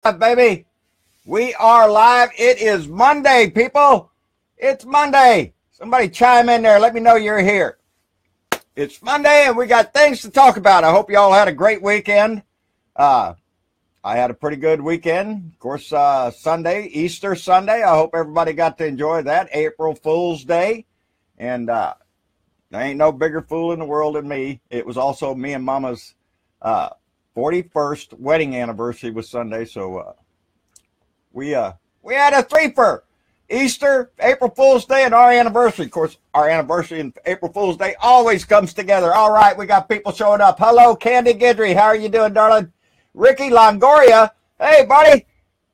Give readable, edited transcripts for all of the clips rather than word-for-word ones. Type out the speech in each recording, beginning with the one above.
Baby, we are live. It is Monday, people. It's Monday. Somebody chime in there. Let me know you're here. It's Monday, and we got things to talk about. I hope you all had a great weekend. I had a pretty good weekend. Of course, Sunday, Easter Sunday. I hope everybody got to enjoy that. April Fool's Day. And there ain't no bigger fool in the world than me. It was also me and Mama's 41st wedding anniversary was Sunday, so we had a threefer. Easter, April Fool's Day, and our anniversary. Of course, our anniversary and April Fool's Day always comes together. All right, we got people showing up. Hello, Candy Guidry. How are you doing, darling? Ricky Longoria. Hey, buddy.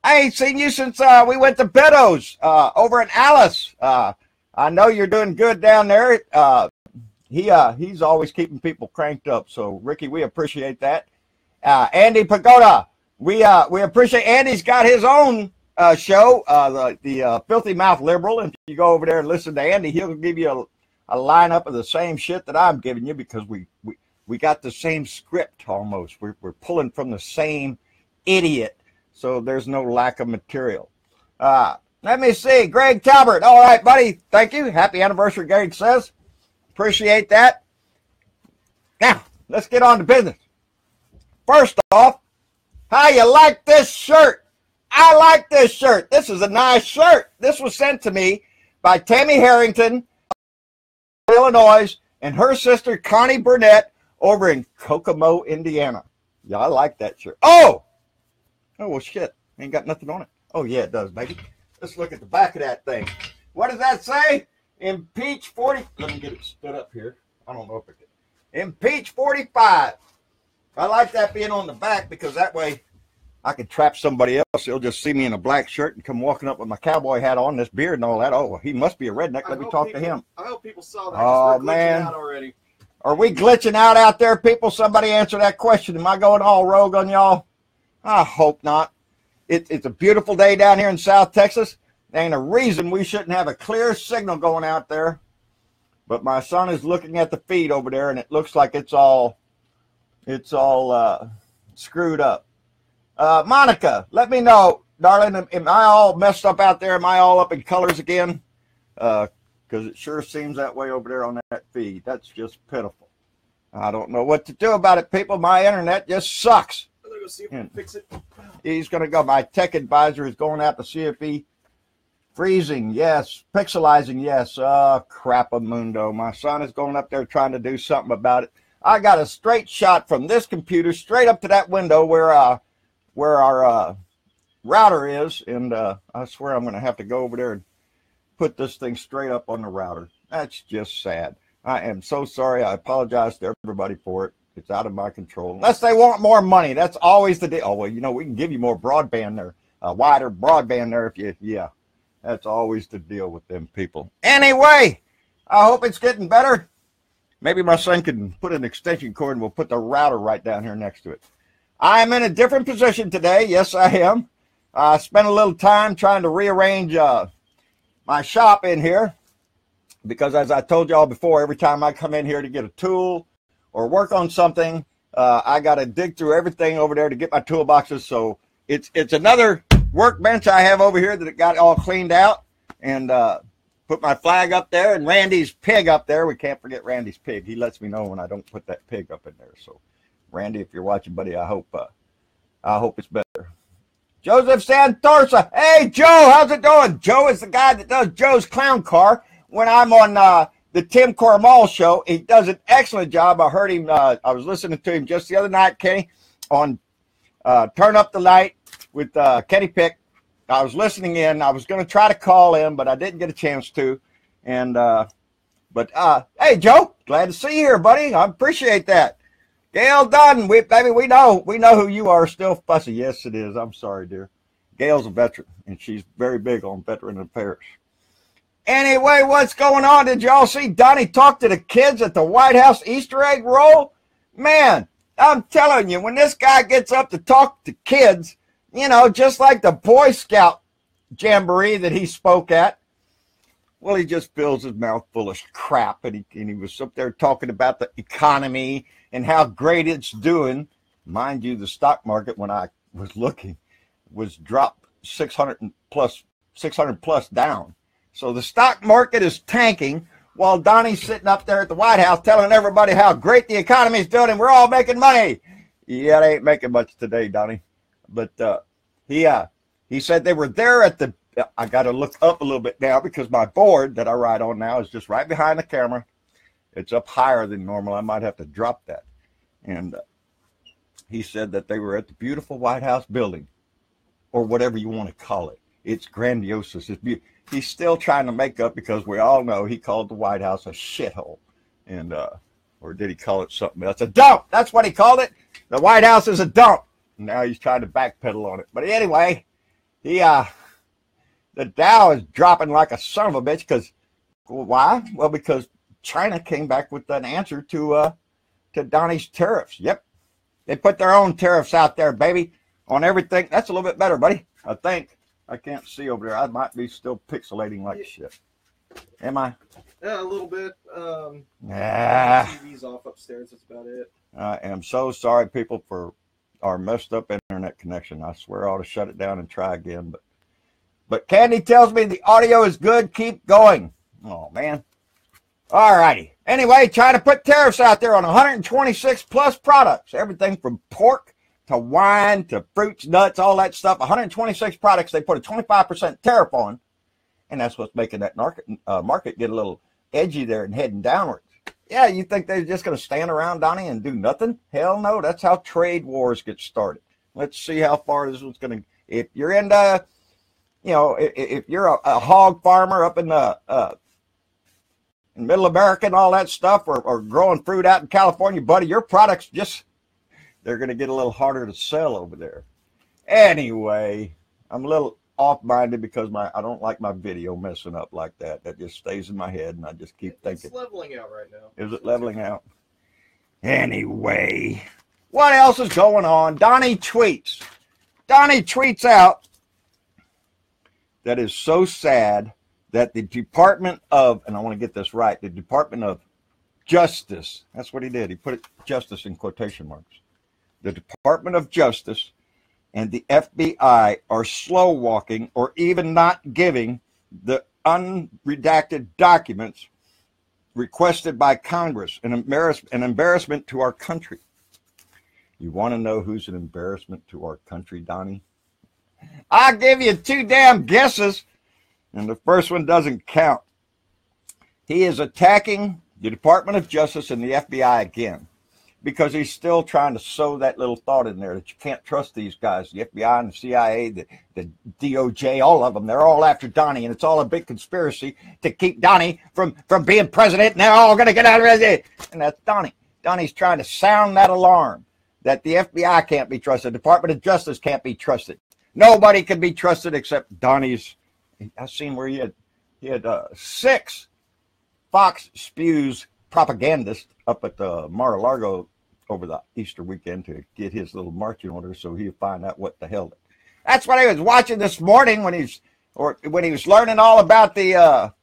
I ain't seen you since we went to Beddoes over in Alice. I know you're doing good down there. He's always keeping people cranked up. So, Ricky, we appreciate that. Andy Pagoda, we appreciate. Andy's got his own show, the Filthy Mouth Liberal. And if you go over there and listen to Andy, he'll give you a lineup of the same shit that I'm giving you because we got the same script almost. We're pulling from the same idiot, so there's no lack of material. Let me see, Greg Talbert. All right, buddy. Thank you. Happy anniversary, Greg says. Appreciate that. Now, let's get on to business. First off, how you like this shirt? I like this shirt. This is a nice shirt. This was sent to me by Tammy Harrington, Illinois, and her sister Connie Burnett over in Kokomo, Indiana. Yeah, I like that shirt. Oh, well, shit. Ain't got nothing on it. Oh, yeah, it does, baby. Let's look at the back of that thing. What does that say? Impeach 40. Let me get it stood up here. I don't know if it can. Impeach 45. I like that being on the back because that way I can trap somebody else. He'll just see me in a black shirt and come walking up with my cowboy hat on, this beard and all that. Oh, he must be a redneck. Let me talk to him. I hope people saw that. Oh, man. Out already. Are we glitching out there, people? Somebody answer that question. Am I going all rogue on y'all? I hope not. It's a beautiful day down here in South Texas. There ain't a reason we shouldn't have a clear signal going out there. But my son is looking at the feed over there, and it looks like it's all screwed up. Monica, let me know, darling, am I all messed up out there? Am I all up in colors again? Because it sure seems that way over there on that feed. That's just pitiful. I don't know what to do about it, people. My internet just sucks. I'm going to go see if we can fix it. He's going to go. My tech advisor is going out to see if he... Freezing, yes. Pixelizing, yes. Crap-a-mundo. My son is going up there trying to do something about it. I got a straight shot from this computer straight up to that window where our router is, and I swear I'm going to have to go over there and put this thing straight up on the router. That's just sad. I am so sorry. I apologize to everybody for it. It's out of my control. Unless they want more money. That's always the deal. Oh, well, we can give you more broadband there, wider broadband there if you, yeah. That's always the deal with them people. Anyway, I hope it's getting better. Maybe my son can put an extension cord and we'll put the router right down here next to it. I am in a different position today. Yes, I am. I spent a little time trying to rearrange my shop in here because, as I told y'all before, every time I come in here to get a tool or work on something, I got to dig through everything over there to get my toolboxes. So it's another workbench I have over here that it got all cleaned out and put my flag up there and Randy's pig up there. We can't forget Randy's pig. He lets me know when I don't put that pig up in there. So, Randy, if you're watching, buddy, I hope it's better. Joseph Santorsa. Hey, Joe, how's it going? Joe is the guy that does Joe's Clown Car when I'm on the Tim Cormall show. He does an excellent job. I heard him. I was listening to him just the other night, Kenny, on Turn Up the Light with Kenny Pick. I was listening in. I was going to try to call in, but I didn't get a chance to. And hey, Joe, glad to see you here, buddy. I appreciate that. Gail Dunn, baby, we know who you are. Still fussy. Yes, it is. I'm sorry, dear. Gail's a veteran, and she's very big on veteran affairs. Anyway, what's going on? Did y'all see Donnie talk to the kids at the White House Easter egg roll? Man, I'm telling you, when this guy gets up to talk to kids, just like the Boy Scout jamboree that he spoke at, well, he just fills his mouth full of crap, and he was up there talking about the economy and how great it's doing. Mind you, the stock market, when I was looking, was dropped 600 plus down. So the stock market is tanking while Donnie's sitting up there at the White House telling everybody how great the economy is doing and we're all making money. Yeah, they ain't making much today, Donnie. But he said they were there at the, I got to look up a little bit now because my board that I ride on now is just right behind the camera. It's up higher than normal. I might have to drop that. And he said that they were at the beautiful White House building, or whatever you want to call it. It's grandiose. It's he's still trying to make up because we all know he called the White House a shithole. And, or did he call it something else? A dump. That's what he called it. The White House is a dump. Now he's trying to backpedal on it. But anyway, the Dow is dropping like a son of a bitch because, why? Well, because China came back with an answer to Donnie's tariffs. Yep. They put their own tariffs out there, baby, on everything. That's a little bit better, buddy. I think. I can't see over there. I might be still pixelating like shit. Am I? Yeah, a little bit. TV's off upstairs. That's about it. I am so sorry, people, for our messed up internet connection. I swear I ought to shut it down and try again. But Candy tells me the audio is good. Keep going. Oh, man. All righty. Anyway, trying to put tariffs out there on 126 plus products. Everything from pork to wine, to fruits, nuts, all that stuff. 126 products they put a 25% tariff on. And that's what's making that market get a little edgy there and heading downwards. Yeah, you think they're just going to stand around, Donnie, and do nothing? Hell no. That's how trade wars get started. Let's see how far this one's going to... If you're into, if you're a hog farmer up in Middle America and all that stuff, or growing fruit out in California, buddy, your products just... They're going to get a little harder to sell over there. Anyway, I'm a little off-minded because I don't like my video messing up like that. That just stays in my head, and I just keep thinking. It's leveling out right now. Is it leveling out? Anyway, what else is going on? Donnie tweets. Donnie tweets out that is so sad that the Department of, and I want to get this right, the Department of Justice, that's what he did. He put justice in quotation marks. The Department of Justice and the FBI are slow walking or even not giving the unredacted documents requested by Congress, an embarrassment to our country. You want to know who's an embarrassment to our country, Donnie? I'll give you 2 damn guesses, and the first one doesn't count. He is attacking the Department of Justice and the FBI again, because he's still trying to sow that little thought in there that you can't trust these guys, the FBI and the CIA, the DOJ, all of them. They're all after Donnie, and it's all a big conspiracy to keep Donnie from being president, and they're all going to get out of it. And that's Donnie. Donnie's trying to sound that alarm that the FBI can't be trusted, the Department of Justice can't be trusted. Nobody can be trusted except Donnie's. I've seen where he had 6 Fox spews propagandists up at Mar-a-Lago over the Easter weekend to get his little marching orders so he'd find out what the hell. That's what I was watching this morning when he was learning all about the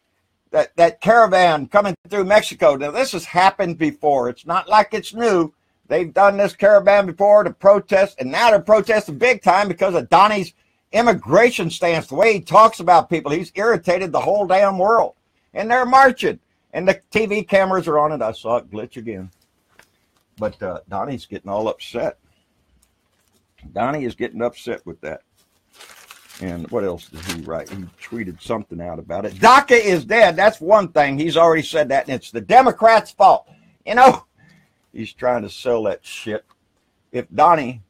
that caravan coming through Mexico. Now, this has happened before. It's not like it's new. They've done this caravan before to protest, and now they're protesting big time because of Donnie's immigration stance, the way he talks about people. He's irritated the whole damn world, and they're marching. And the TV cameras are on it. I saw it glitch again. But Donnie's getting all upset. Donnie is getting upset with that. And what else did he write? He tweeted something out about it. DACA is dead. That's one thing. He's already said that, and it's the Democrats' fault. He's trying to sell that shit. If Donnie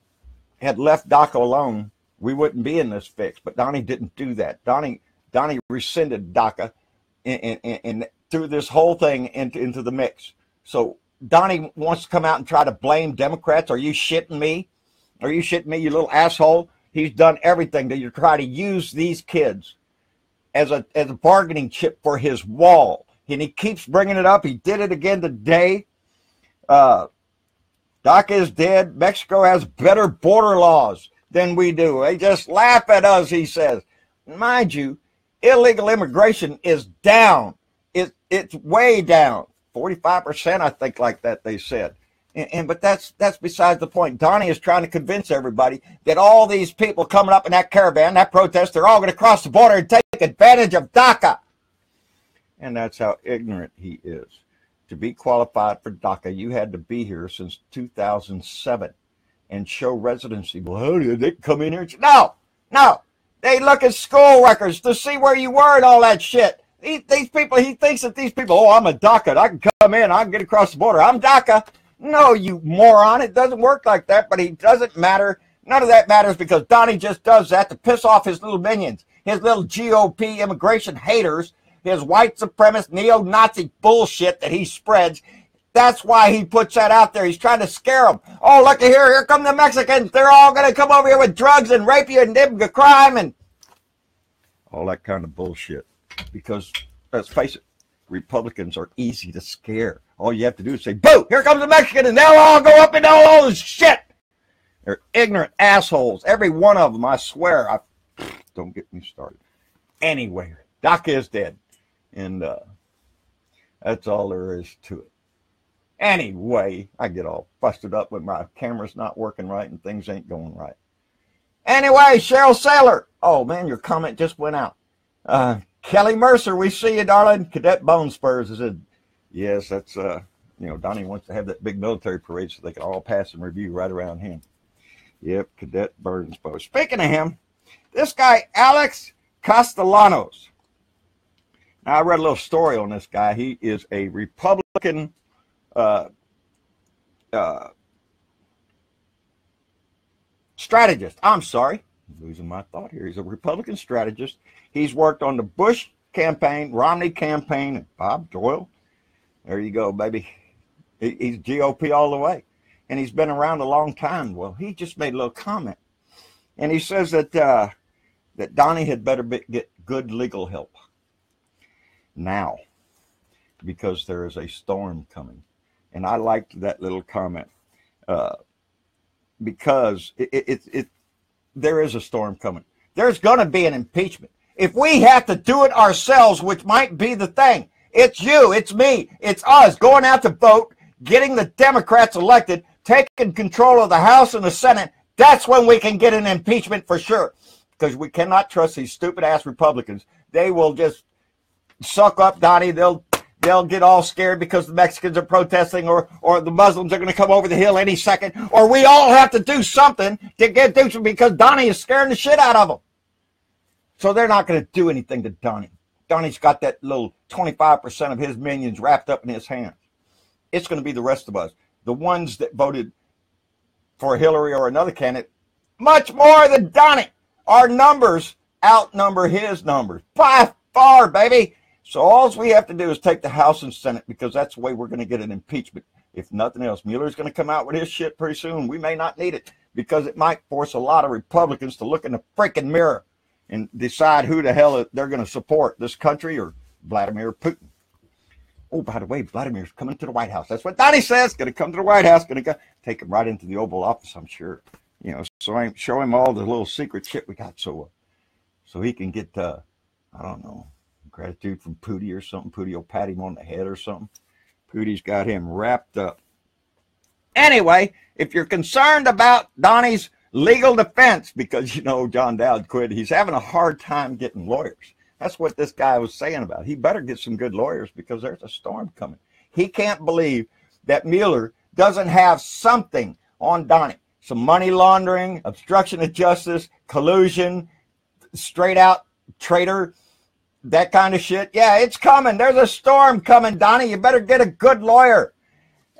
had left DACA alone, we wouldn't be in this fix. But Donnie didn't do that. Donnie rescinded DACA and threw this whole thing into the mix. So Donnie wants to come out and try to blame Democrats. Are you shitting me? Are you shitting me, you little asshole? He's done everything to try to use these kids as a bargaining chip for his wall. And he keeps bringing it up. He did it again today. DACA is dead. Mexico has better border laws than we do. They just laugh at us, he says. Mind you, illegal immigration is down. It's way down. 45%, I think, like that, they said. But that's besides the point. Donnie is trying to convince everybody that all these people coming up in that caravan, that protest, they're all going to cross the border and take advantage of DACA. And that's how ignorant he is. To be qualified for DACA, you had to be here since 2007 and show residency. Well, how did they come in here? No. They look at school records to see where you were and all that shit. These people, he thinks that these people, oh, I'm a DACA. I can come in. I can get across the border. I'm DACA. No, you moron. It doesn't work like that, but it doesn't matter. None of that matters because Donnie just does that to piss off his little minions, his little GOP immigration haters, his white supremacist neo-Nazi bullshit that he spreads. That's why he puts that out there. He's trying to scare them. Oh, look at here. Here come the Mexicans. They're all going to come over here with drugs and rape you and do crime and all that kind of bullshit. Because, let's face it, Republicans are easy to scare. All you have to do is say, boo, here comes the Mexican, and they'll all go up and all this shit. They're ignorant assholes. Every one of them, I swear. Don't get me started. Anyway, DACA is dead. And that's all there is to it. Anyway, I get all busted up when my camera's not working right and things ain't going right. Anyway, Cheryl Saylor. Oh, man, your comment just went out. Kelly Mercer, we see you, darling. Cadet Bone Spurs is in. Yes, that's, Donnie wants to have that big military parade so they can all pass and review right around him. Yep, Cadet Bone Spurs. Speaking of him, this guy, Alex Castellanos. Now, I read a little story on this guy. He is a Republican strategist. I'm sorry. I'm losing my thought here. He's a Republican strategist. He's worked on the Bush campaign, Romney campaign, and Bob Doyle. There you go, baby. He's GOP all the way. And he's been around a long time. Well, he just made a little comment. And he says that that Donnie had better get good legal help now because there is a storm coming. And I liked that little comment because there is a storm coming. There's going to be an impeachment. If we have to do it ourselves, which might be the thing, it's you, it's me, it's us going out to vote, getting the Democrats elected, taking control of the House and the Senate. That's when we can get an impeachment for sure. Because we cannot trust these stupid-ass Republicans. They will just suck up Donnie. They'll get all scared because the Mexicans are protesting or the Muslims are going to come over the hill any second. Or we all have to do something to get through because Donnie is scaring the shit out of them. So they're not going to do anything to Donnie. Donnie's got that little 25% of his minions wrapped up in his hands. It's going to be the rest of us. The ones that voted for Hillary or another candidate, much more than Donnie. Our numbers outnumber his numbers by far, baby. So all we have to do is take the House and Senate because that's the way we're going to get an impeachment. If nothing else, Mueller's going to come out with his shit pretty soon. We may not need it because it might force a lot of Republicans to look in the freaking mirror and decide who the hell they're going to support, this country or Vladimir Putin. Oh, by the way, Vladimir's coming to the White House. That's what Donnie says. Going to come to the White House. Going to take him right into the Oval Office, I'm sure. So I show him all the little secret shit we got so he can get, I don't know, gratitude from Pootie or something. Pootie will pat him on the head or something. Pootie's got him wrapped up. Anyway, if you're concerned about Donnie's legal defense, because, John Dowd quit, he's having a hard time getting lawyers. That's what this guy was saying about. He better get some good lawyers because there's a storm coming. He can't believe that Mueller doesn't have something on Donnie. Some money laundering, obstruction of justice, collusion, straight out traitor, that kind of shit. Yeah, it's coming. There's a storm coming, Donnie. You better get a good lawyer.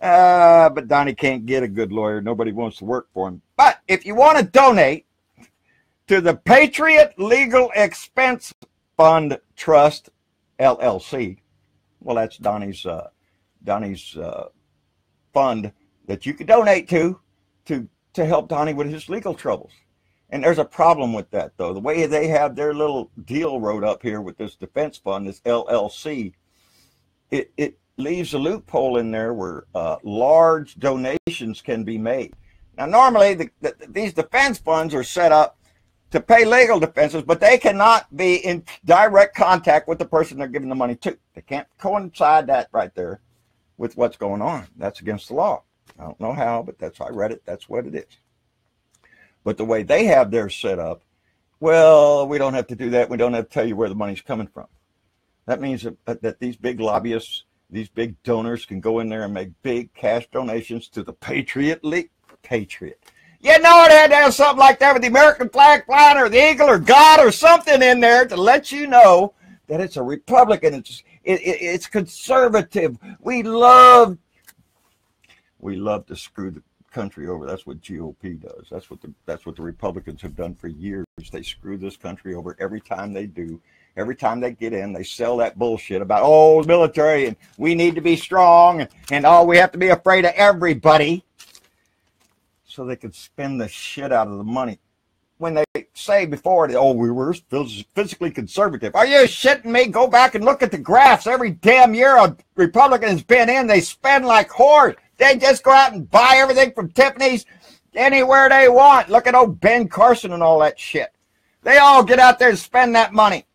But Donnie can't get a good lawyer. Nobody wants to work for him. But if you want to donate to the Patriot Legal Expense Fund Trust, LLC, well, that's Donnie's fund that you could donate to help Donnie with his legal troubles. And there's a problem with that, though. The way they have their little deal wrote up here with this defense fund, this LLC, it leaves a loophole in there where large donations can be made. Now, normally, these defense funds are set up to pay legal defenses, but they cannot be in direct contact with the person they're giving the money to. They can't coincide that right there with what's going on. That's against the law. I don't know how, but I read it. That's what it is. But the way they have theirs set up, well, we don't have to do that. We don't have to tell you where the money's coming from. That means that these big lobbyists, these big donors can go in there and make big cash donations to the Patriot League. Patriot. You know, it had to have something like that with the American flag flying or the eagle or God or something in there to let you know that it's a Republican. It's conservative. We love to screw the country over. That's what GOP does. That's what the Republicans have done for years. They screw this country over every time they do. Every time they get in, they sell that bullshit about, oh, the military, and we need to be strong, and oh, we have to be afraid of everybody, so they can spend the shit out of the money. When they say before, oh, we were physically conservative. Are you shitting me? Go back and look at the graphs. Every damn year a Republican has been in, they spend like whores. They just go out and buy everything from Tiffany's anywhere they want. Look at old Ben Carson and all that shit. They all get out there and spend that money.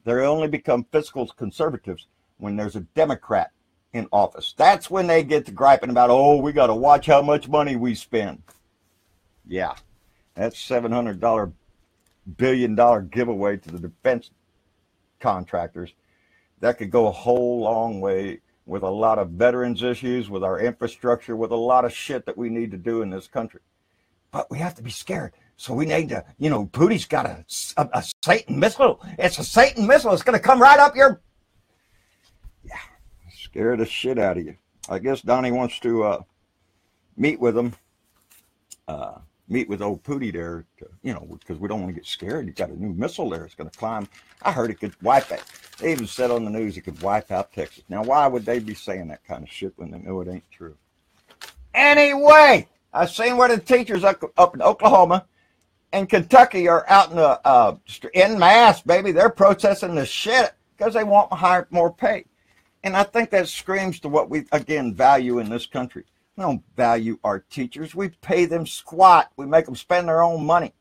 They only become fiscal conservatives when there's a Democrat in office. That's when they get to griping about, oh, we got to watch how much money we spend. Yeah, that's $700 billion giveaway to the defense contractors. That could go a whole long way with a lot of veterans issues, with our infrastructure, with a lot of shit that we need to do in this country. But we have to be scared. So we need to, Putin's got a Satan missile. It's a Satan missile. It's going to come right up your... Yeah, scare the shit out of you. I guess Donnie wants to meet with him, meet with old Pootie there, because we don't want to get scared. He's got a new missile there. It's going to climb. I heard it could wipe it. They even said on the news it could wipe out Texas. Now, why would they be saying that kind of shit when they know it ain't true? Anyway, I seen where the teachers up in Oklahoma and Kentucky are out in the en masse, baby. They're protesting the shit because they want more pay. And I think that screams to what we, again, value in this country. We don't value our teachers. We pay them squat. We make them spend their own money.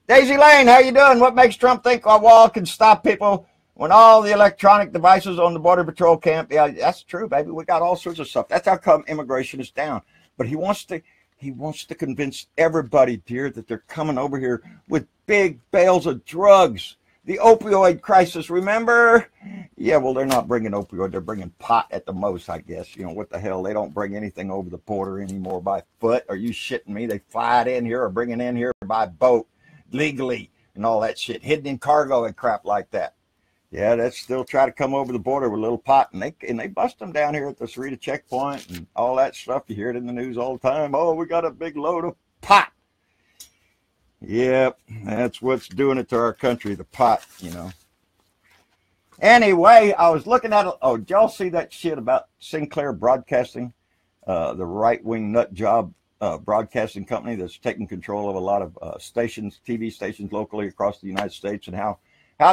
Daisy Lane, how you doing? What makes Trump think a wall can stop people when all the electronic devices on the Border Patrol camp? Yeah, that's true, baby. We got all sorts of stuff. That's how come immigration is down. But he wants to convince everybody, dear, that they're coming over here with big bales of drugs. The opioid crisis, remember? Yeah, well, they're not bringing opioid. They're bringing pot at the most, I guess. What the hell? They don't bring anything over the border anymore by foot. Are you shitting me? They fly it in here or bring it in here by boat legally and all that shit, hidden in cargo and crap like that. Yeah, that's still try to come over the border with a little pot, and they bust them down here at the Sarita checkpoint and all that stuff. You hear it in the news all the time. Oh, we got a big load of pot. Yep, that's what's doing it to our country, the pot, Anyway, I was looking at, did y'all see that shit about Sinclair Broadcasting, the right-wing nut job broadcasting company that's taking control of a lot of stations, TV stations locally across the United States, and how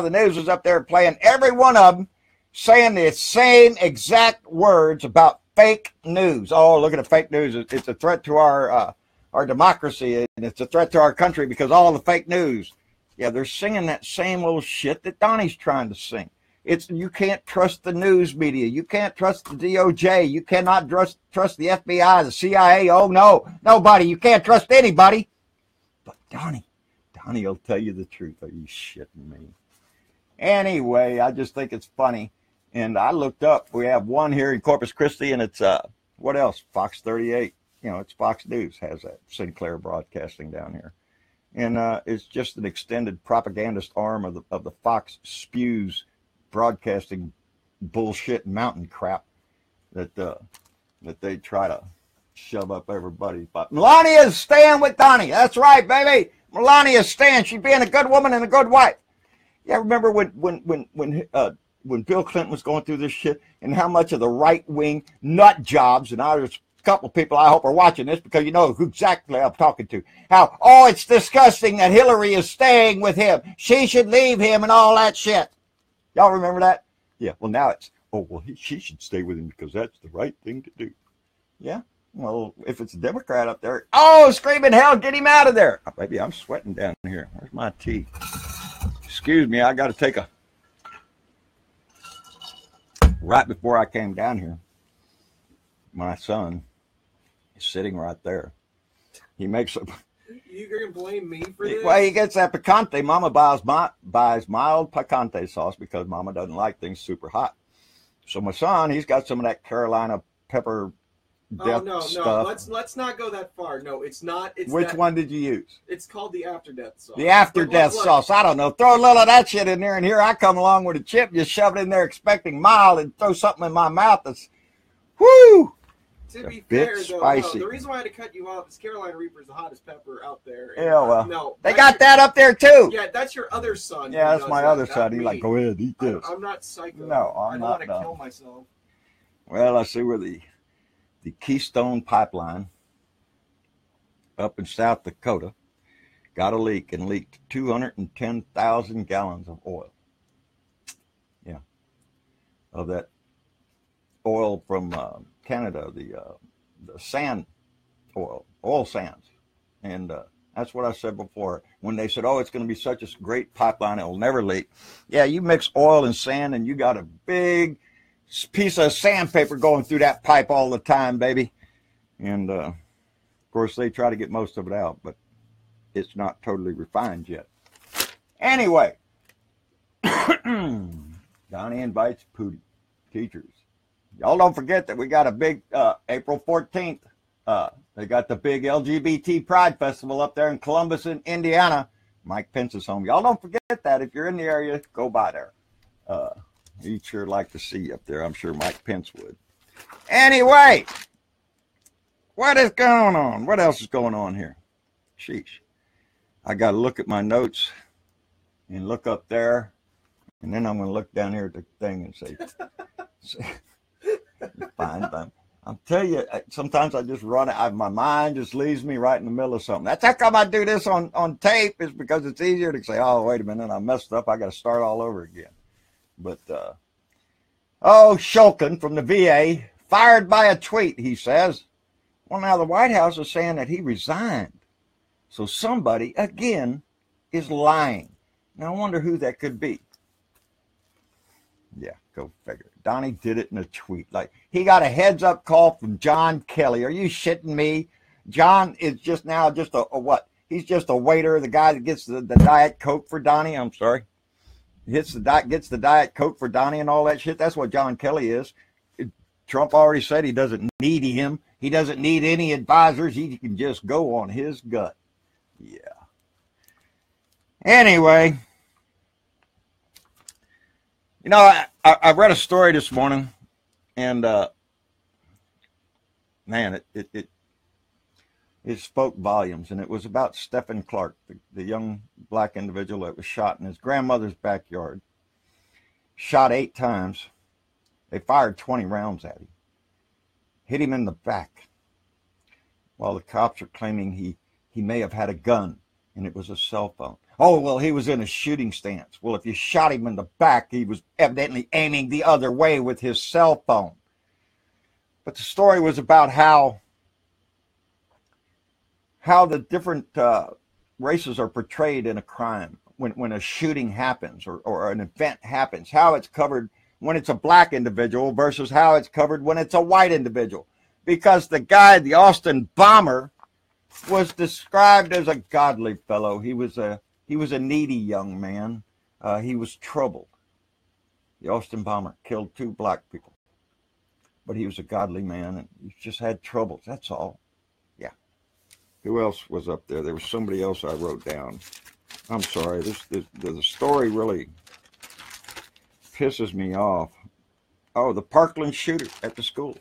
the news is up there playing every one of them saying the same exact words about fake news. Oh, look at the fake news. It's a threat to our democracy, and it's a threat to our country because all the fake news. Yeah, they're singing that same old shit that Donnie's trying to sing. You can't trust the news media. You can't trust the DOJ. You cannot trust the FBI, the CIA. Oh, no, nobody. You can't trust anybody. But Donnie will tell you the truth. Are you shitting me? Anyway, I just think it's funny. And I looked up. We have one here in Corpus Christi, and it's, what else? Fox 38. It's Fox News has that. Sinclair Broadcasting down here. And it's just an extended propagandist arm of the Fox spews broadcasting bullshit mountain crap that they try to shove up everybody's butt. Melania's staying with Donnie. That's right, baby. Melania's staying. She's being a good woman and a good wife. Yeah, remember when Bill Clinton was going through this shit and how much of the right-wing nut jobs, and there's a couple of people I hope are watching this because you know who exactly I'm talking to. How, it's disgusting that Hillary is staying with him. She should leave him and all that shit. Y'all remember that? Yeah, well, now it's, she should stay with him because that's the right thing to do. Yeah, well, if it's a Democrat up there, screaming hell, get him out of there. Oh, baby, I'm sweating down here. Where's my tea? Excuse me, I got to take right before I came down here, my son sitting right there. He makes a. You're gonna blame me for this? Well, he gets that picante. Mama buys mild picante sauce because Mama doesn't like things super hot. So my son, he's got some of that Carolina pepper death stuff. Let's not go that far. No, it's not. It's Which one did you use? It's called the after death sauce. The after death sauce. I don't know. Throw a little of that shit in there, and here I come along with a chip, just shove it in there, expecting mild, and throw something in my mouth that's, whoo. To be fair, though, spicy. no, the reason why I had to cut you off is Carolina Reaper is the hottest pepper out there. Yeah, well, no, they got that up there too. Yeah, that's your other son. Yeah, that's my other son. He's like, go ahead, eat this. I'm not psycho. No, I don't want to kill myself. Well, I see where the Keystone Pipeline up in South Dakota got a leak and leaked 210,000 gallons of oil. Yeah, of that oil from Canada, the sand oil sands. And that's what I said before. When they said, oh, it's going to be such a great pipeline, it will never leak. Yeah, you mix oil and sand and you got a big piece of sandpaper going through that pipe all the time, baby. And, of course, they try to get most of it out, but it's not totally refined yet. Anyway, Donnie invites Pootie teachers. Y'all don't forget that we got a big April 14th. They got the big LGBT Pride Festival up there in Columbus, in Indiana. Mike Pence is home. Y'all don't forget that. If you're in the area, go by there. He'd sure like to see you up there. I'm sure Mike Pence would. Anyway, what is going on? What else is going on here? Sheesh. I got to look at my notes and look up there. And then I'm going to look down here at the thing and say fine. I'll tell you, sometimes I just run it. My mind just leaves me right in the middle of something. That's how come I do this on tape, is because it's easier to say, oh, wait a minute, I messed up. I got to start all over again. But, Shulkin from the VA, fired by a tweet, he says. Well, now the White House is saying that he resigned. So somebody, again, is lying. Now I wonder who that could be. Yeah, go figure. Donnie did it in a tweet. Like, he got a heads-up call from John Kelly. Are you shitting me? John is just a what? He's just a waiter, the guy that gets the Diet Coke for Donnie. I'm sorry. Gets the Diet Coke for Donnie and all that shit. That's what John Kelly is. Trump already said he doesn't need him. He doesn't need any advisors. He can just go on his gut. Yeah. Anyway, you know, I read a story this morning, and man, it spoke volumes, and it was about Stephen Clark, the young black individual that was shot in his grandmother's backyard. Shot 8 times. They fired 20 rounds at him. Hit him in the back. While the cops are claiming he may have had a gun, and it was a cell phone. Oh, well, he was in a shooting stance. Well, if you shot him in the back, he was evidently aiming the other way with his cell phone. But the story was about how the different races are portrayed in a crime when a shooting happens or an event happens, how it's covered when it's a black individual versus how it's covered when it's a white individual. Because the guy, the Austin bomber, was described as a godly fellow. He was a needy young man. He was troubled. The Austin bomber killed 2 black people. But he was a godly man, and he just had troubles. That's all. Yeah. Who else was up there? There was somebody else I wrote down. I'm sorry. The story really pisses me off. Oh, the Parkland shooter at the school.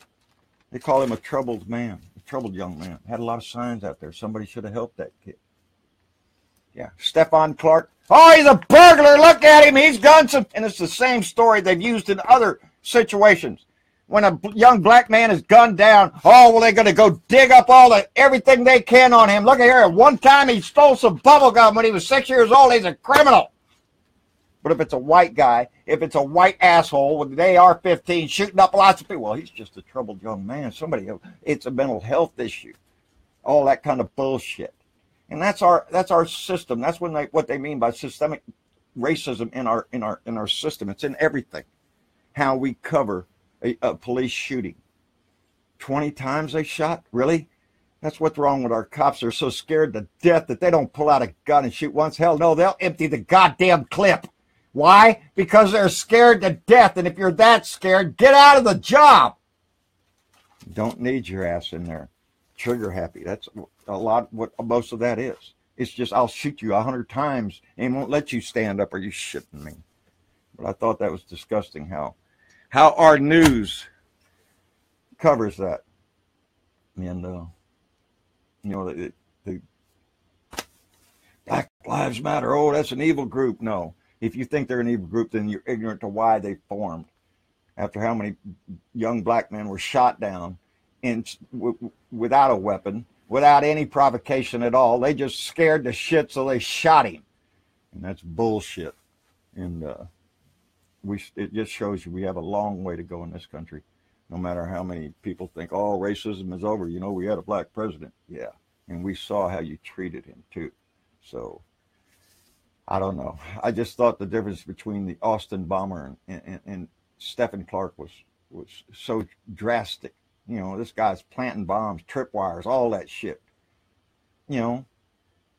They call him a troubled man, a troubled young man. Had a lot of signs out there. Somebody should have helped that kid. Yeah, Stephon Clark. Oh, he's a burglar. Look at him. He's got some. And it's the same story they've used in other situations. When a young black man is gunned down, oh, well, they're going to go dig up everything they can on him. Look at here. One time he stole some bubble gum when he was 6 years old. He's a criminal. But if it's a white guy, if it's a white asshole with an AR-15 shooting up lots of people, well, he's just a troubled young man. It's a mental health issue. All that kind of bullshit. And that's our system. That's what they mean by systemic racism in our system. It's in everything. How we cover a police shooting. 20 times they shot? Really? That's what's wrong with our cops. They're so scared to death that they don't pull out a gun and shoot once. Hell no, they'll empty the goddamn clip. Why? Because they're scared to death. And if you're that scared, get out of the job. You don't need your ass in there. Trigger happy. That's a lot what most of that is. It's just, I'll shoot you 100 times and won't let you stand up. Are you shitting me? But I thought that was disgusting how our news covers that. And, the Black Lives Matter, oh, that's an evil group. No. If you think they're an evil group, then you're ignorant to why they formed. After how many young black men were shot down without a weapon, without any provocation at all. They just scared the shit, so they shot him. And that's bullshit. And it just shows you we have a long way to go in this country. No matter how many people think, oh, racism is over. You know, we had a black president. Yeah. And we saw how you treated him, too. So, I don't know. I just thought the difference between the Austin bomber and Stephen Clark was so drastic. You know, this guy's planting bombs, tripwires, all that shit. You know,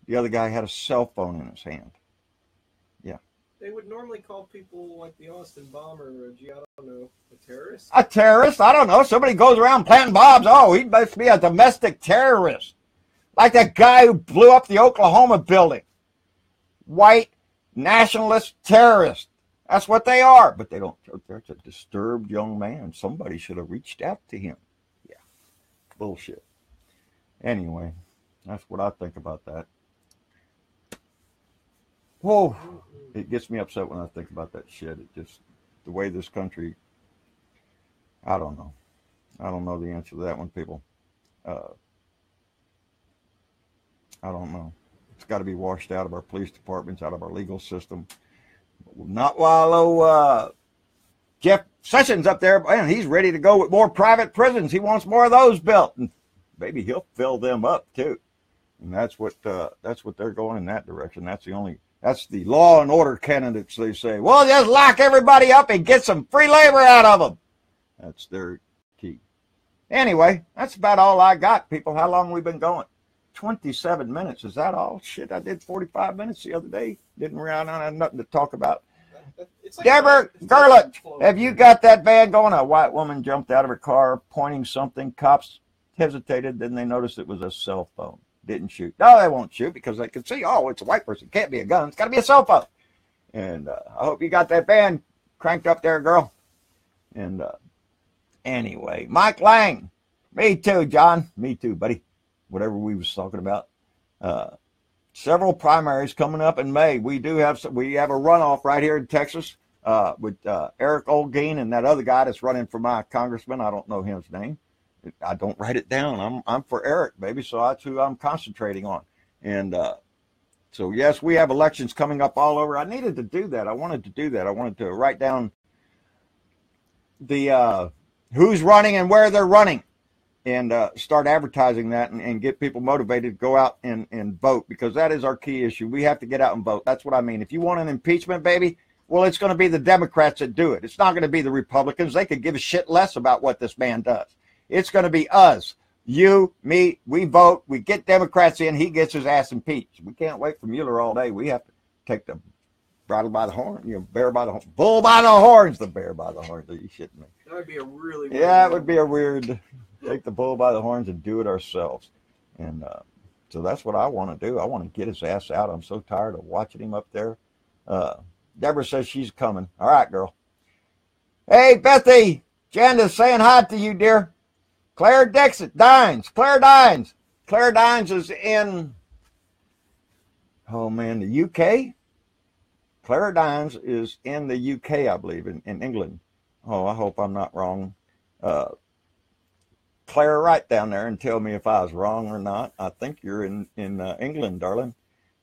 the other guy had a cell phone in his hand. Yeah. They would normally call people like the Austin bomber, I don't know, a terrorist? A terrorist? I don't know. Somebody goes around planting bombs. Oh, he must be a domestic terrorist. Like that guy who blew up the Oklahoma building. White nationalist terrorist. That's what they are. But they don't. There's a disturbed young man. Somebody should have reached out to him. Yeah. Bullshit. Anyway, that's what I think about that. Whoa. It gets me upset when I think about that shit. It just, the way this country, I don't know. I don't know the answer to that one, people. I don't know. It's got to be washed out of our police departments, out of our legal system. Not while Jeff Sessions up there, man, he's ready to go with more private prisons. He wants more of those built. And maybe he'll fill them up, too. And that's what they're going in that direction. That's the law and order candidates, they say. Well, just lock everybody up and get some free labor out of them. That's their key. Anyway, that's about all I got, people. How long have we been going? 27 minutes. Is that all? Shit, I did 45 minutes the other day. Didn't realize I had nothing to talk about. Like Deborah Gerlich, have you got that van going? A white woman jumped out of her car pointing something. Cops hesitated. Then they noticed it was a cell phone. Didn't shoot. No, they won't shoot because they can see, oh, it's a white person. Can't be a gun. It's got to be a cell phone. And I hope you got that band cranked up there, girl. And anyway, Mike Lang. Me too, John. Me too, buddy. Whatever we was talking about. Several primaries coming up in May. We have a runoff right here in Texas with Eric Olguin and that other guy that's running for my congressman. I don't know his name. I don't write it down. I'm for Eric, baby, so that's who I'm concentrating on. And so, yes, we have elections coming up all over. I needed to do that. I wanted to do that. I wanted to write down the who's running and where they're running and start advertising that and get people motivated to go out and vote, because that is our key issue. We have to get out and vote. That's what I mean. If you want an impeachment, baby, well, it's going to be the Democrats that do it. It's not going to be the Republicans. They could give a shit less about what this man does. It's going to be us, you, me. We vote. We get Democrats in. He gets his ass impeached. We can't wait for Mueller all day. We have to take the bridle by the horn, bear by the horn, bull by the horns, the bear by the horns. Are you shitting me? That would be a really weird it would be a weird. Take the bull by the horns and do it ourselves. And so that's what I want to do. I want to get his ass out. I'm so tired of watching him up there. Deborah says she's coming. All right, girl. Hey, Bethy. Janda's saying hi to you, dear. Claire Dines. Claire Dines. Claire Dines is in, the UK? Claire Dines is in the UK, I believe, in England. Oh, I hope I'm not wrong. Claire, right down there and tell me if I was wrong or not. I think you're in England, darling.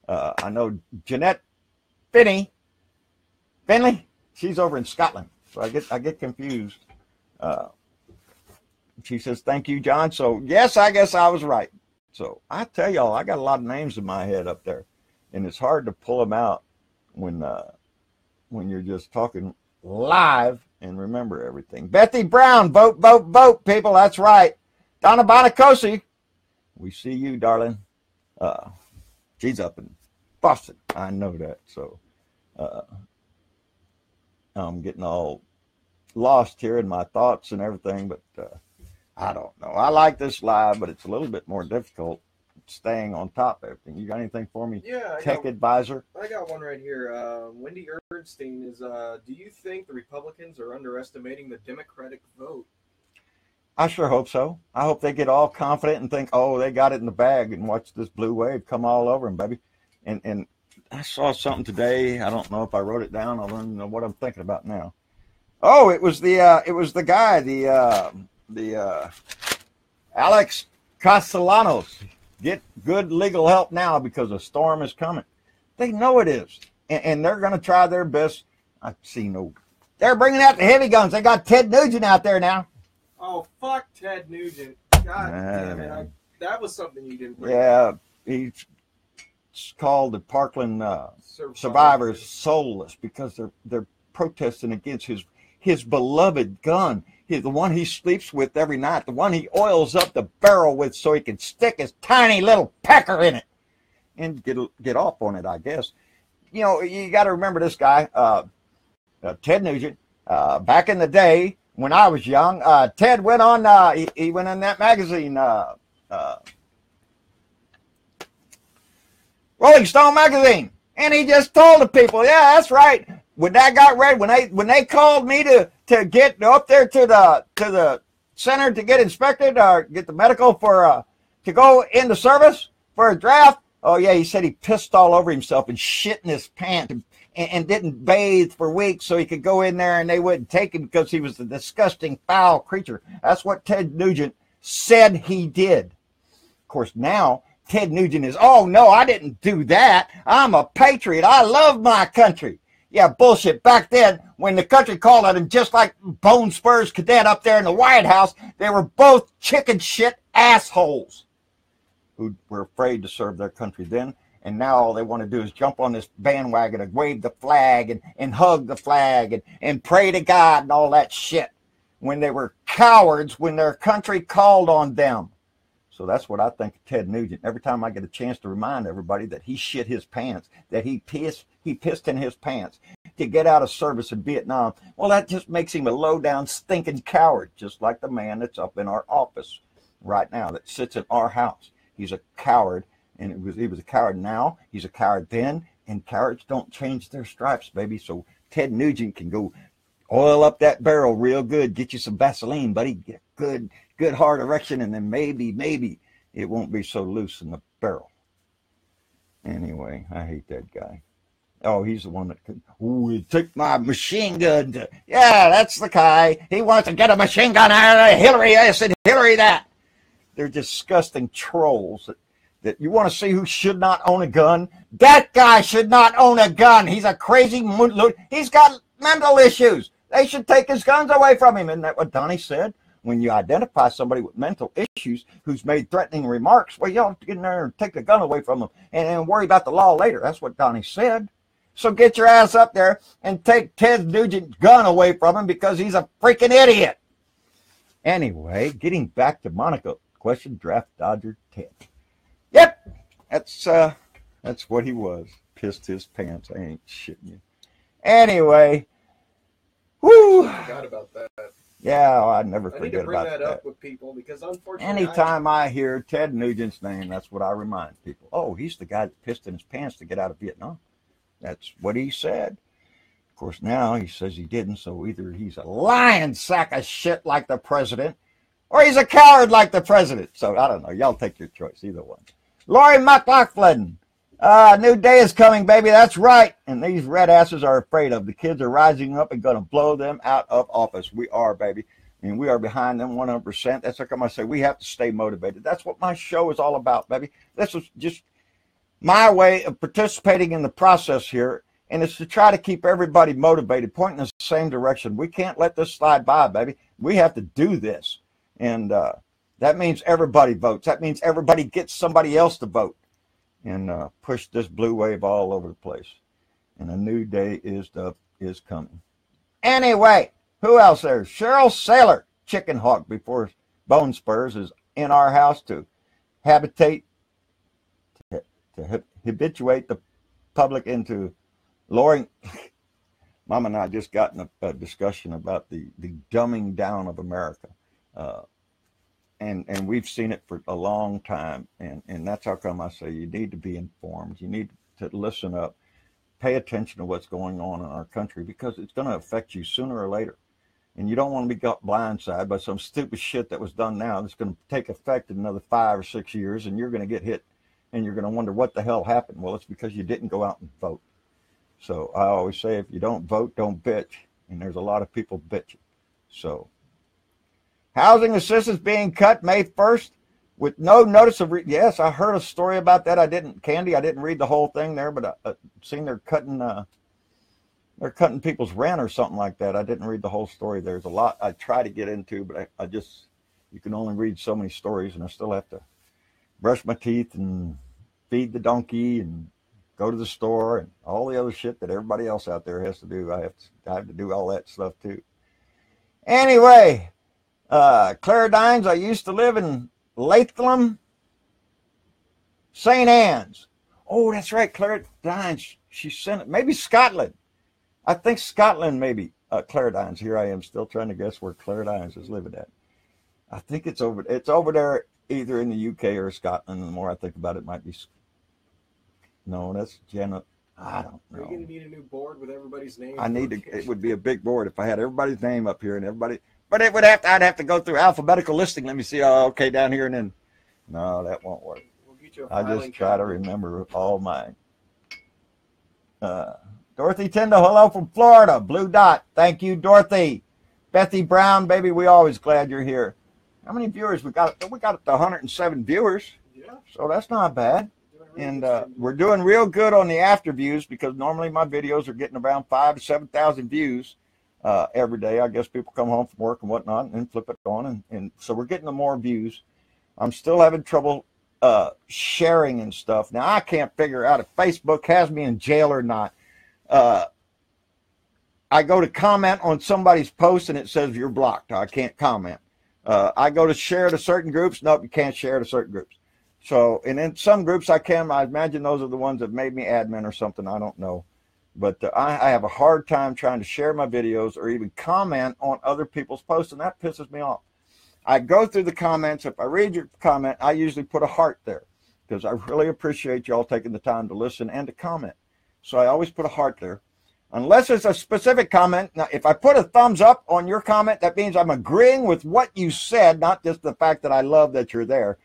I know Jeanette Finley, she's over in Scotland. So I get confused. She says, thank you, John. So, yes, I guess I was right. So, I tell y'all, I got a lot of names in my head up there. And it's hard to pull them out when you're just talking live and remember everything. Bethy Brown, vote, vote, vote, people. That's right. Donna Bonacosi. We see you, darling. She's up in Boston. I know that. So I'm getting all lost here in my thoughts and everything, but I don't know. I like this live, but it's a little bit more difficult staying on top of everything. You got anything for me? Yeah, Tech advisor? I got one right here. Wendy Ernstein is, do you think the Republicans are underestimating the Democratic vote? I sure hope so. I hope they get all confident and think, oh, they got it in the bag, and watch this blue wave come all over them, baby. And I saw something today. I don't know if I wrote it down. I don't know what I'm thinking about now. Oh, it was the guy, the Alex Castellanos. Get good legal help now because a storm is coming. They know it is, and they're going to try their best. I see no. They're bringing out the heavy guns. They got Ted Nugent out there now. Oh, fuck Ted Nugent. God damn it. That was something you didn't bring up. He's called the Parkland survivors soulless because they're protesting against his beloved gun, the one he sleeps with every night, the one he oils up the barrel with so he can stick his tiny little pecker in it and get off on it, I guess. You know, you got to remember this guy, Ted Nugent, back in the day, when I was young, Ted went on, he went in that magazine, Rolling Stone magazine, and he just told the people, yeah, that's right. When that got ready, when they called me to get up there to the center to get inspected or get the medical for to go into service for a draft, oh yeah, he said he pissed all over himself and shit in his pants and didn't bathe for weeks so he could go in there and they wouldn't take him because he was a disgusting, foul creature. That's what Ted Nugent said he did. Of course, now Ted Nugent is, oh no, I didn't do that. I'm a patriot. I love my country. Yeah, bullshit. Back then, when the country called on him, just like Bone Spurs Cadet up there in the White House, they were both chicken shit assholes who were afraid to serve their country then. And now all they want to do is jump on this bandwagon and wave the flag and hug the flag and pray to God and all that shit when they were cowards when their country called on them. So that's what I think of Ted Nugent. Every time I get a chance to remind everybody that he shit his pants, that he pissed in his pants to get out of service in Vietnam, well, that just makes him a low-down, stinking coward, just like the man that's up in our office right now that sits in our house. He's a coward, and he was a coward now. He's a coward then, and cowards don't change their stripes, baby. So Ted Nugent can go oil up that barrel real good, get you some Vaseline, buddy, get good hard erection, and then maybe it won't be so loose in the barrel. Anyway, I hate that guy. Oh, he's the one that could, he took my machine gun to, yeah, that's the guy. He wants to get a machine gun out of Hillary this and Hillary that. They're disgusting trolls that you want to see who should not own a gun. That guy should not own a gun. He's a crazy, he's got mental issues. They should take his guns away from him. Isn't that what Donnie said? When you identify somebody with mental issues who's made threatening remarks, well, you don't get in there and take the gun away from them and worry about the law later. That's what Donnie said. So get your ass up there and take Ted Nugent's gun away from him because he's a freaking idiot. Anyway, getting back to Monica, question, draft dodger Ted. Yep, that's what he was. Pissed his pants. I ain't shitting you. Anyway, whoo. I forgot about that. Yeah, I never forget about that. I need to bring that up with people because unfortunately, anytime I hear Ted Nugent's name, that's what I remind people. Oh, he's the guy that pissed in his pants to get out of Vietnam. That's what he said. Of course, now he says he didn't, so either he's a lying sack of shit like the president, or he's a coward like the president. So I don't know. Y'all take your choice, either one. Lori McLaughlin. New day is coming, baby. That's right. And these red asses are afraid of. The kids are rising up and going to blow them out of office. We are, baby. And we are behind them 100%. That's like I say, we have to stay motivated. That's what my show is all about, baby. This is just my way of participating in the process here. And it's to try to keep everybody motivated, pointing in the same direction. We can't let this slide by, baby. We have to do this. And that means everybody votes. That means everybody gets somebody else to vote. And push this blue wave all over the place. And a new day is coming. Anyway, who else there? Cheryl Saylor, chicken hawk before Bone Spurs, is in our house too. habitate, to habituate the public into lowering. Mom and I just got in a discussion about the dumbing down of America. And we've seen it for a long time. And that's how come I say you need to be informed. You need to listen up, pay attention to what's going on in our country, because it's going to affect you sooner or later. And you don't want to be got blindsided by some stupid shit that was done now that's going to take effect in another 5 or 6 years, and you're going to get hit, and you're going to wonder what the hell happened. Well, it's because you didn't go out and vote. So I always say, if you don't vote, don't bitch. And there's a lot of people bitching. So housing assistance being cut May 1st with no notice of yes, I heard a story about that. I didn't read the whole thing there, but I seen they're cutting people's rent or something like that. I didn't read the whole story. There's a lot I try to get into, but I just, you can only read so many stories, and I still have to brush my teeth and feed the donkey and go to the store and all the other shit that everybody else out there has to do. I have to do all that stuff too. Anyway, Claridines, I used to live in Latham, St. Anne's. Oh, that's right, Claridines. She sent it. Maybe Scotland. I think Scotland, maybe. Claridines. Here I am still trying to guess where Claridines is living at. I think it's over there either in the UK or Scotland. The more I think about it, might be. No, that's Janet. I don't know. Are you going to need a new board with everybody's name? It would be a big board if I had everybody's name up here and everybody. But I'd have to go through alphabetical listing. Let me see. Oh, okay, down here and then. No, that won't work. We'll get you I just try to remember all mine. Dorothy Tyndall, hello from Florida. Blue Dot. Thank you, Dorothy. Bethy Brown, baby, we always glad you're here. How many viewers we got? We got up to 107 viewers. Yeah. So that's not bad. And we're doing real good on the after views, because normally my videos are getting around 5,000 to 7,000 views every day. I guess people come home from work and whatnot and flip it on. And so we're getting the more views. I'm still having trouble sharing and stuff. Now, I can't figure out if Facebook has me in jail or not. I go to comment on somebody's post and it says you're blocked. I can't comment. I go to share to certain groups. Nope, you can't share to certain groups. So, and in some groups I can. I imagine those are the ones that made me admin or something. I don't know. But I have a hard time trying to share my videos or even comment on other people's posts, and that pisses me off. I go through the comments. If I read your comment, I usually put a heart there, because I really appreciate y'all taking the time to listen and to comment. So I always put a heart there. Unless it's a specific comment. Now, if I put a thumbs up on your comment, that means I'm agreeing with what you said, not just the fact that I love that you're there.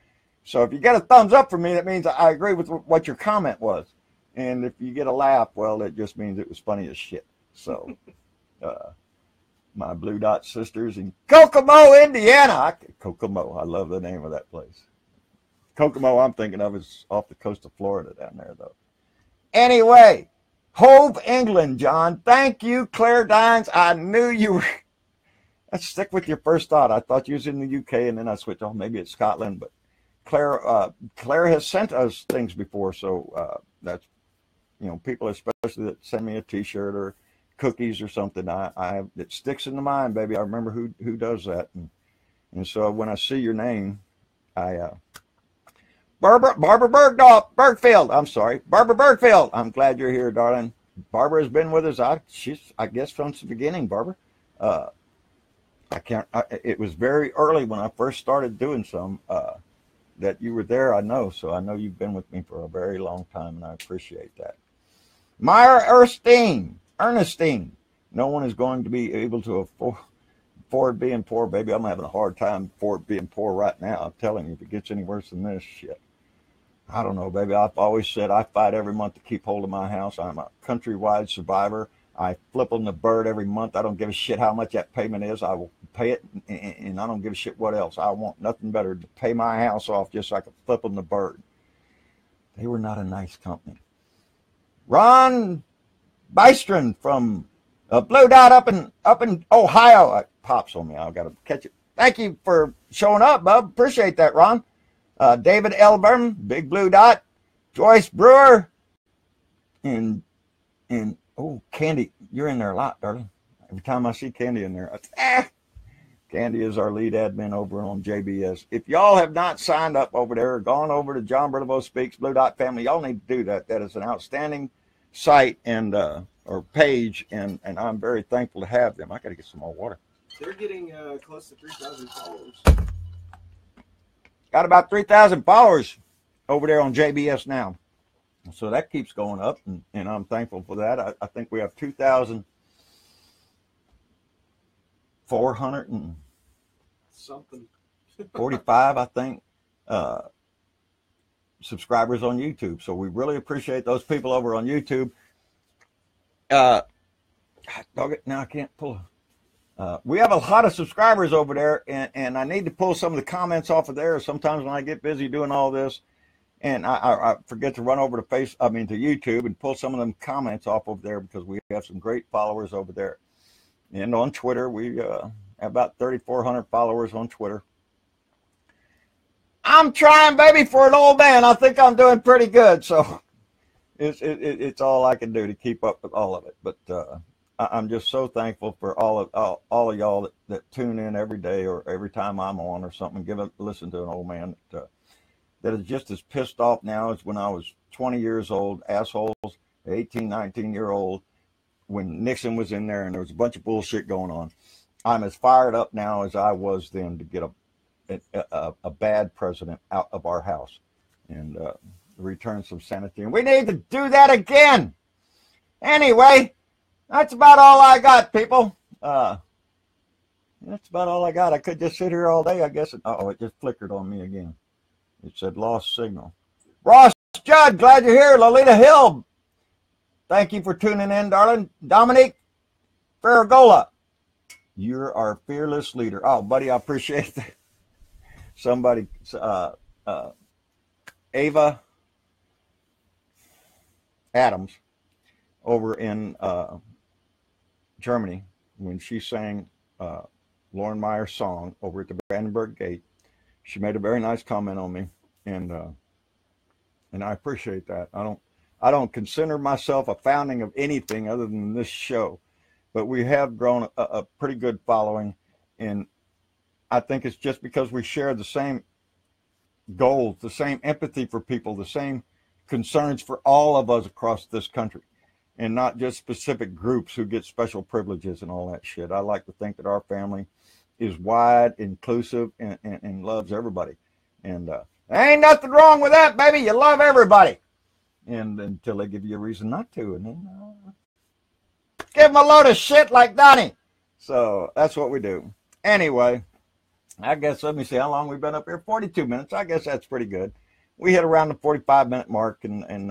So if you get a thumbs up from me, that means I agree with what your comment was. And if you get a laugh, well, it just means it was funny as shit. So my Blue Dot sisters in Kokomo, Indiana. Kokomo, I love the name of that place. Kokomo, I'm thinking of, is off the coast of Florida down there, though. Anyway, Hove, England, John. Thank you, Claire Dines. I knew you were. Let's stick with your first thought. I thought you was in the UK, and then I switched. Oh, maybe it's Scotland, but Claire has sent us things before, so that's, people especially that send me a T-shirt or cookies or something. It sticks in the mind, baby. I remember who does that, and so when I see your name, Barbara Bergfield. I'm sorry, Barbara Bergfield. I'm glad you're here, darling. Barbara has been with us. I guess from the beginning, Barbara. It was very early when I first started doing some. That you were there, I know. So I know you've been with me for a very long time, and I appreciate that. Myra Ernestine. No one is going to be able to afford being poor, baby. I'm having a hard time afford being poor right now. I'm telling you, if it gets any worse than this shit. I don't know, baby. I've always said I fight every month to keep hold of my house. I'm a countrywide survivor. I flip on the bird every month. I don't give a shit how much that payment is. I will pay it, and I don't give a shit what else. I want nothing better to pay my house off just so I can flip on the bird. They were not a nice company. Ron Bystrom from Blue Dot up in Ohio. It pops on me. I've got to catch it. Thank you for showing up, bub. Appreciate that, Ron. David Elburn, Big Blue Dot. Joyce Brewer. And oh, Candy, you're in there a lot, darling. Every time I see Candy in there, Candy is our lead admin over on JBS. If y'all have not signed up over there or gone over to John Bernavo Speaks, Blue Dot Family, y'all need to do that. That is an outstanding site and or page, and I'm very thankful to have them. I got to get some more water. They're getting close to 3,000 followers. Got about 3,000 followers over there on JBS now. So that keeps going up, and I'm thankful for that. I think we have 2,400 and something 45, I think, subscribers on YouTube. So we really appreciate those people over on YouTube. Dog it, now I can't pull. We have a lot of subscribers over there, and I need to pull some of the comments off of there. Sometimes when I get busy doing all this, and I forget to run over to YouTube and pull some of them comments off over there, because we have some great followers over there. And on Twitter, we have about 3,400 followers on Twitter. I'm trying, baby, for an old man. I think I'm doing pretty good. So it's all I can do to keep up with all of it. But I'm just so thankful for all of y'all that tune in every day or every time I'm on or something, listen to an old man that is just as pissed off now as when I was 20 years old, assholes, 18, 19-year-old, when Nixon was in there and there was a bunch of bullshit going on. I'm as fired up now as I was then to get a bad president out of our house and return some sanity. And we need to do that again. Anyway, that's about all I got, people. That's about all I got. I could just sit here all day, I guess. Uh-oh, it just flickered on me again. It said lost signal. Ross Judd, glad you're here. Lolita Hill, thank you for tuning in, darling. Dominique Ferragola, you're our fearless leader. Oh, buddy, I appreciate that. Somebody, Ava Adams over in Germany, when she sang Lauren Meyer's song over at the Brandenburg Gate, she made a very nice comment on me, and I appreciate that. I don't consider myself a founding of anything other than this show, but we have grown a pretty good following, and I think it's just because we share the same goals, the same empathy for people, the same concerns for all of us across this country, and not just specific groups who get special privileges and all that shit. I like to think that our family is wide, inclusive, and loves everybody. And there ain't nothing wrong with that, baby. You love everybody. And until they give you a reason not to. And then give them a load of shit like Donnie. So that's what we do. Anyway, I guess, let me see how long we've been up here. 42 minutes. I guess that's pretty good. We hit around the 45-minute mark. And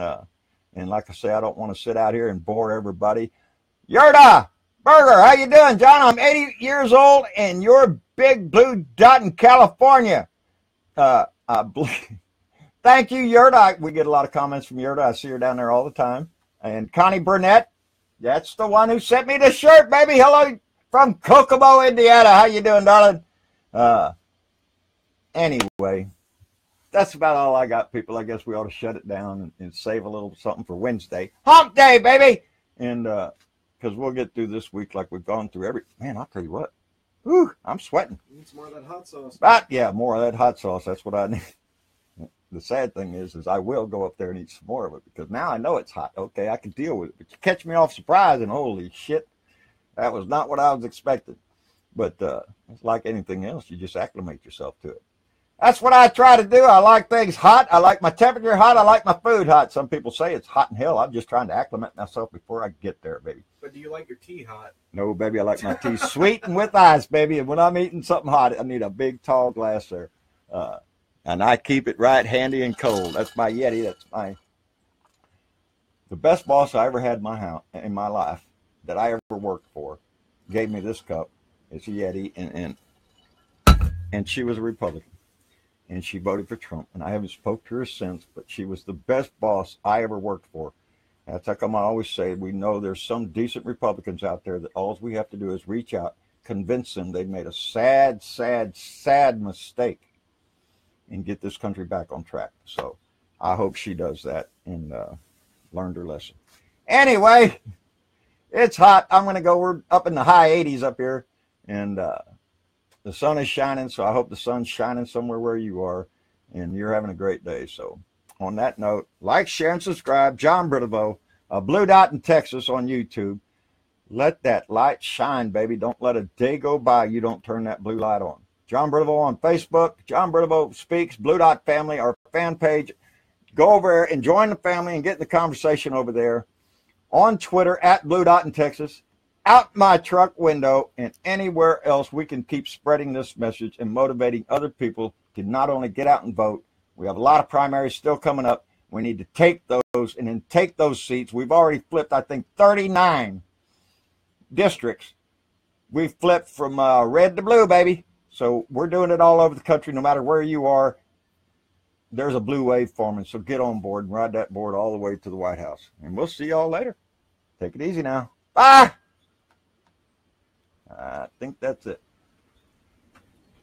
like I say, I don't want to sit out here and bore everybody. Yerda Burger, how you doing, John? I'm 80 years old, and you're big blue dot in California. Thank you, Yerda. We get a lot of comments from Yerda. I see her down there all the time. And Connie Burnett, that's the one who sent me the shirt, baby. Hello from Kokomo, Indiana. How you doing, darling? Anyway, that's about all I got, people. I guess we ought to shut it down and save a little something for Wednesday. Hump day, baby! And because we'll get through this week like we've gone through man, I'll tell you what. Whew, I'm sweating. Need some more of that hot sauce. But yeah, more of that hot sauce. That's what I need. The sad thing is I will go up there and eat some more of it, because now I know it's hot. Okay, I can deal with it. But you catch me off surprise, and holy shit, that was not what I was expecting. But it's like anything else. You just acclimate yourself to it. That's what I try to do. I like things hot. I like my temperature hot. I like my food hot. Some people say it's hot in hell. I'm just trying to acclimate myself before I get there, baby. But do you like your tea hot? No, baby. I like my tea sweet and with ice, baby. And when I'm eating something hot, I need a big, tall glass there. And I keep it right handy and cold. That's my Yeti. The best boss I ever had in my life that I ever worked for gave me this cup. It's a Yeti, and she was a Republican. And she voted for Trump. And I haven't spoke to her since, but she was the best boss I ever worked for. That's how come I always say, we know there's some decent Republicans out there that all we have to do is reach out, convince them they've made a sad, sad, sad mistake, and get this country back on track. So I hope she does that and learned her lesson. Anyway, it's hot. I'm going to go. We're up in the high 80s up here. And The sun is shining, so I hope the sun's shining somewhere where you are, and you're having a great day. So on that note, like, share, and subscribe. John Brittlebo, Blue Dot in Texas on YouTube. Let that light shine, baby. Don't let a day go by you don't turn that blue light on. John Brittlebo on Facebook. John Brittlebo Speaks, Blue Dot Family, our fan page. Go over there and join the family and get in the conversation over there. On Twitter, at Blue Dot in Texas. Out my truck window and anywhere else we can keep spreading this message and motivating other people to not only get out and vote. We have a lot of primaries still coming up. We need to take those and then take those seats. We've already flipped, I think, 39 districts. We've flipped from red to blue, baby. So we're doing it all over the country. No matter where you are, there's a blue wave forming. So get on board and ride that board all the way to the White House. And we'll see y'all later. Take it easy now. Bye. I think that's it.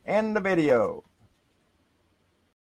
End the video.